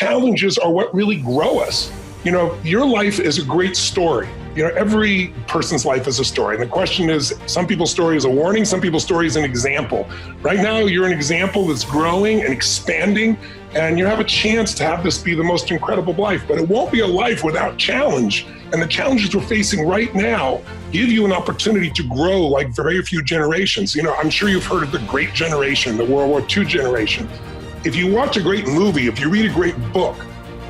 challenges are what really grow us. Your life is a great story. Every person's life is a story. And the question is, some people's story is a warning, some people's story is an example. Right now, you're an example that's growing and expanding, and you have a chance to have this be the most incredible life. But it won't be a life without challenge. And the challenges we're facing right now give you an opportunity to grow like very few generations. I'm sure you've heard of the Great Generation, the World War II generation. If you watch a great movie, if you read a great book,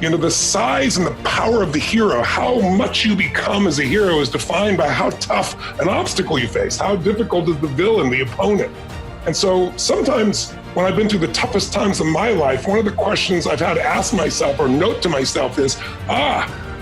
the size and the power of the hero, how much you become as a hero is defined by how tough an obstacle you face, how difficult is the villain, the opponent. And so sometimes when I've been through the toughest times of my life, one of the questions I've had to ask myself or note to myself is,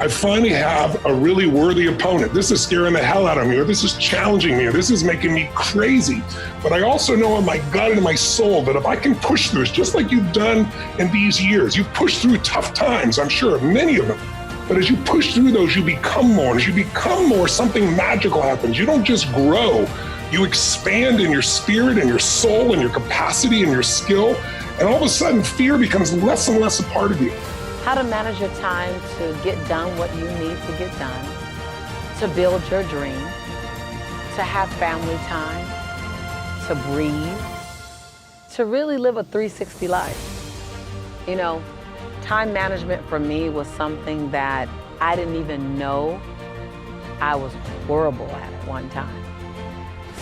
I finally have a really worthy opponent. This is scaring the hell out of me, or this is challenging me, or this is making me crazy. But I also know in my gut and in my soul that if I can push through, just like you've done in these years, you've pushed through tough times, I'm sure, many of them. But as you push through those, you become more. And as you become more, something magical happens. You don't just grow, you expand in your spirit and your soul and your capacity and your skill. And all of a sudden, fear becomes less and less a part of you. How to manage your time to get done what you need to get done, to build your dream, to have family time, to breathe, to really live a 360 life. Time management for me was something that I didn't even know I was horrible at one time.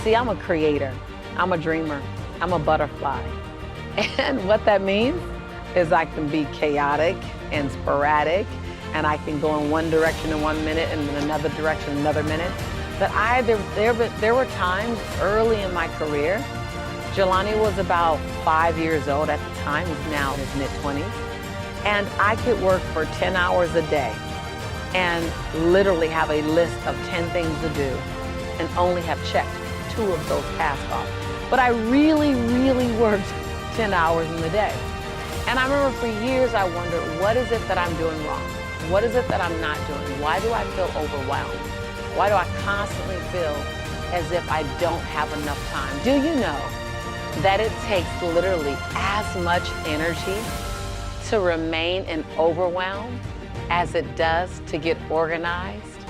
See, I'm a creator, I'm a dreamer, I'm a butterfly. And what that means is I can be chaotic and sporadic, and I can go in one direction in 1 minute and in another direction another minute. But there were times early in my career, Jelani was about 5 years old at the time, he's now in his mid-20s, and I could work for 10 hours a day and literally have a list of 10 things to do and only have checked 2 of those tasks off. But I really, really worked 10 hours in the day. And I remember for years I wondered, what is it that I'm doing wrong? What is it that I'm not doing? Why do I feel overwhelmed? Why do I constantly feel as if I don't have enough time? Do you know that it takes literally as much energy to remain in overwhelm as it does to get organized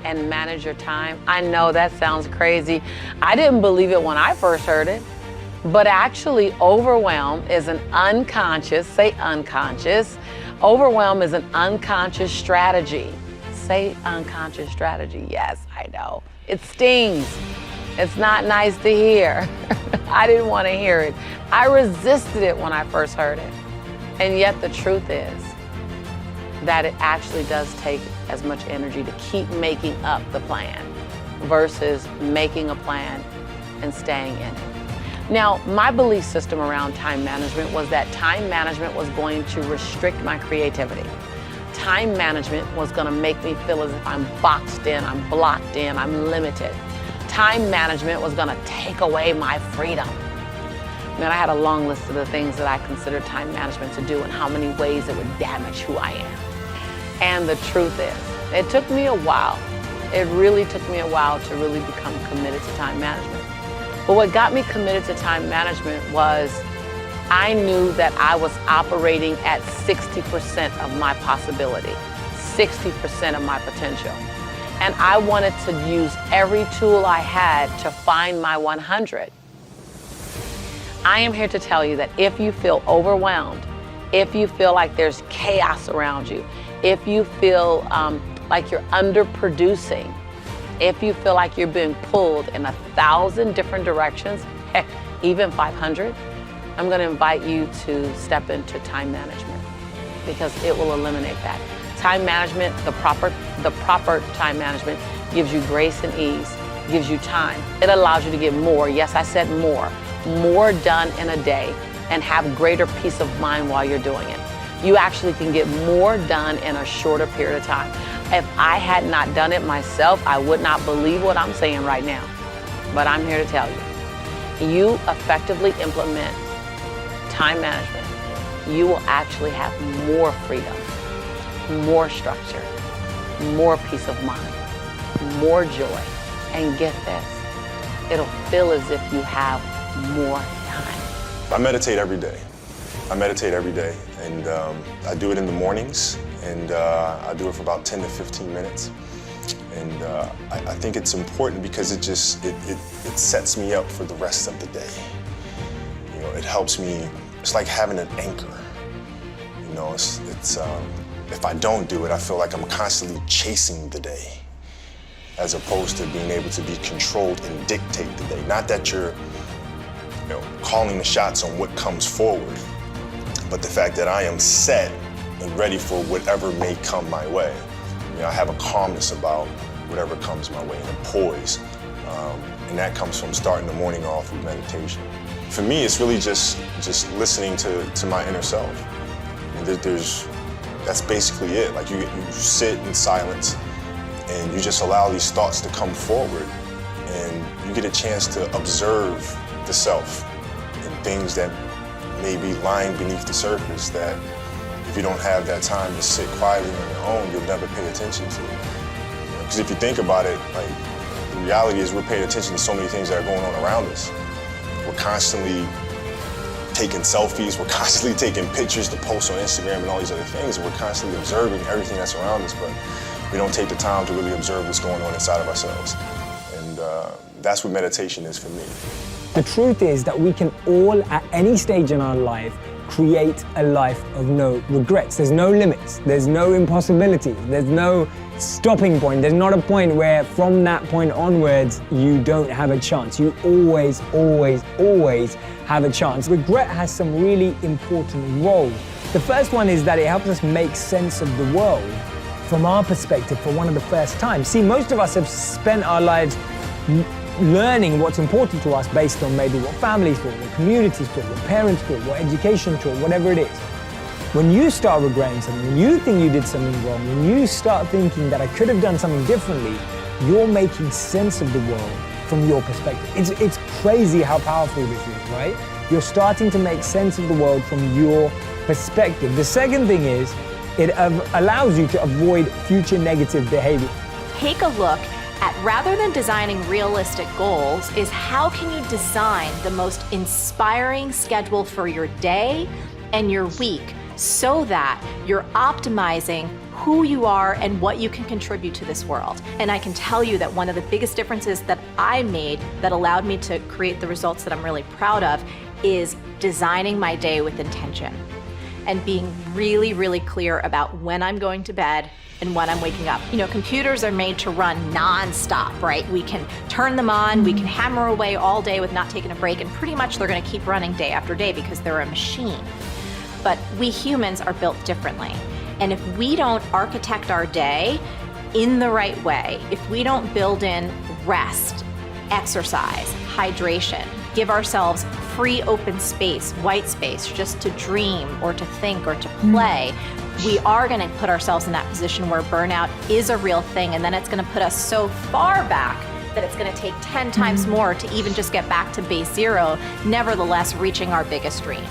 and manage your time? I know that sounds crazy. I didn't believe it when I first heard it. But actually, overwhelm is an unconscious, say unconscious. Overwhelm is an unconscious strategy. Say unconscious strategy. Yes, I know. It stings. It's not nice to hear. I didn't want to hear it. I resisted it when I first heard it. And yet the truth is that it actually does take as much energy to keep making up the plan versus making a plan and staying in it. Now, my belief system around time management was that time management was going to restrict my creativity. Time management was going to make me feel as if I'm boxed in, I'm blocked in, I'm limited. Time management was going to take away my freedom. Man, I had a long list of the things that I considered time management to do and how many ways it would damage who I am. And the truth is, it took me a while. It really took me a while to really become committed to time management. But what got me committed to time management was I knew that I was operating at 60% of my possibility, 60% of my potential. And I wanted to use every tool I had to find my 100. I am here to tell you that if you feel overwhelmed, if you feel like there's chaos around you, if you feel like you're underproducing, if you feel like you're being pulled in 1,000 different directions, heck, even 500, I'm going to invite you to step into time management because it will eliminate that. Time management, the proper time management gives you grace and ease, gives you time. It allows you to get more, yes, I said more done in a day and have greater peace of mind while you're doing it. You actually can get more done in a shorter period of time. If I had not done it myself, I would not believe what I'm saying right now. But I'm here to tell you, you effectively implement time management, you will actually have more freedom, more structure, more peace of mind, more joy. And get this, it'll feel as if you have more time. I meditate every day. I meditate every day, And I do it in the mornings, and I do it for about 10 to 15 minutes. And I think it's important because it sets me up for the rest of the day. You know, it helps me, it's like having an anchor. You know, if I don't do it, I feel like I'm constantly chasing the day, as opposed to being able to be controlled and dictate the day. Not that you're, you know, calling the shots on what comes forward, but the fact that I am set and ready for whatever may come my way. You know, I have a calmness about whatever comes my way and a poise. And that comes from starting the morning off with meditation. For me, it's really just listening to my inner self. And that's basically it. Like you sit in silence and you just allow these thoughts to come forward, and you get a chance to observe the self and things that may be lying beneath the surface that if you don't have that time to sit quietly on your own, you'll never pay attention to it. Because if you think about it, like, the reality is we're paying attention to so many things that are going on around us. We're constantly taking selfies, we're constantly taking pictures to post on Instagram and all these other things, and we're constantly observing everything that's around us, but we don't take the time to really observe what's going on inside of ourselves. And that's what meditation is for me. The truth is that we can all, at any stage in our life, create a life of no regrets. There's no limits, there's no impossibilities, there's no stopping point. There's not a point where from that point onwards, you don't have a chance. You always, always, always have a chance. Regret has some really important roles. The first one is that it helps us make sense of the world from our perspective for one of the first time. See, most of us have spent our lives learning what's important to us based on maybe what families taught, what communities taught, what parents taught, what education taught, whatever it is. When you start regretting something, when you think you did something wrong, when you start thinking that I could have done something differently, you're making sense of the world from your perspective. It's crazy how powerful this is, right? You're starting to make sense of the world from your perspective. The second thing is, it allows you to avoid future negative behavior. Take a look at, rather than designing realistic goals, is how can you design the most inspiring schedule for your day and your week so that you're optimizing who you are and what you can contribute to this world. And I can tell you that one of the biggest differences that I made that allowed me to create the results that I'm really proud of is designing my day with intention and being really, really clear about when I'm going to bed and when I'm waking up. You know, computers are made to run non-stop, right? We can turn them on, we can hammer away all day with not taking a break, and pretty much they're gonna keep running day after day because they're a machine. But we humans are built differently. And if we don't architect our day in the right way, if we don't build in rest, exercise, hydration, give ourselves free open space, white space, just to dream or to think or to play, we are gonna put ourselves in that position where burnout is a real thing, and then it's gonna put us so far back that it's gonna take 10 times more to even just get back to base zero, nevertheless reaching our biggest dream.